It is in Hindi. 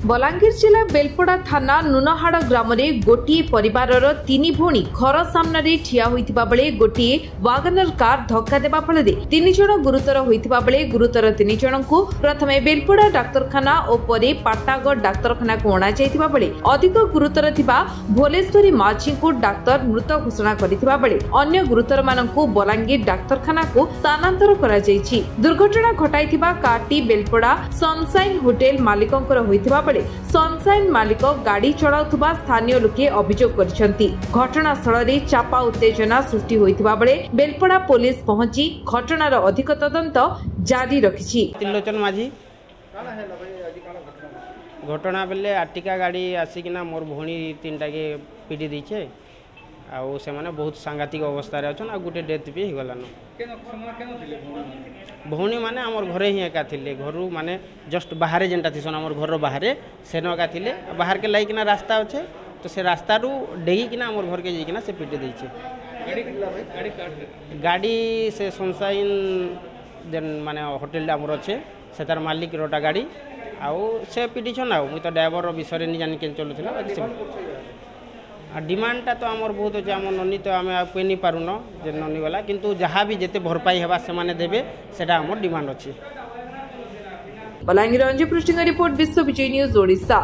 बलांगीर जिला बेलपड़ा थाना नुनहाड़ ग्राम में गोटे परिवारर तीन भौणी घर सामने ठिया होइतिबा बेले गोटे वागनर कार धक्का देबा फल तीन जन गुरुतर होइतिबा बेले गुरुतर तीन जन को प्रथमे बेलपड़ा डाक्तरखाना और परे पाटनागढ़ डाक्तरखाना को अणा जाइतिबा बेले अधिक गुरुतर थिबा भोलेश्वरी माझी को डाक्तर मृत घोषणा करथिबा बेले अन्य गुरुतर माननकु बलांगीर डाक्तरखाना को स्थानांतर करा जाइछि। दुर्घटना घटाइथिबा कारटी बेलपड़ा सनशाइन होटेल मालिकंकर होइतिबा सनशाइन मालिक गाड़ी चलाउथुबा स्थानीय लोके अभियोग करिसेंती। घटनास्थल रे चापा उत्तेजना सृष्टि होइतिबा बेले बेलपड़ा पुलिस पहुंची घटनार अधिक तदंत जारी रखिछि। त्रिलोचन माझी घटना बेले आर्टिका गाड़ी आसिकिना मोर भौणी तीनटा के पिटी दीछे आउ से माने बहुत सांघातिक अवस्था रे अछन आ गुटे डेथ भी हो गलानो। भौणी माने हमर घरे ही एका थिले घरु माने जस्ट बाहर जेंटा थिसन हमर घर बाहर सेन एका थिले बाहर के लाई किना रास्ता अच्छे तो से रास्ता रु डेगी किना हमर घर के जे किना से पिटी दैछे। गाड़ी से सनशाइन जेन माने होटल हमर अच्छे से तार मालिक रोटा गाड़ी आउ से पिटी छन आउ मु तो ड्राइवर विषय नहीं जानि के चलुथिला। डिमांडटा तो आमर बहुत अच्छे आम ननी तो आम पे नहीं पारुन जे ननी वाला किंतु जहाँ भी जेते भरपाई हेबा से माने देबे सेटा आमर डिमांड अच्छे। बलांगीर अंजु पृष्ठिंग रिपोर्ट विश्व विजय न्यूज ओडिशा।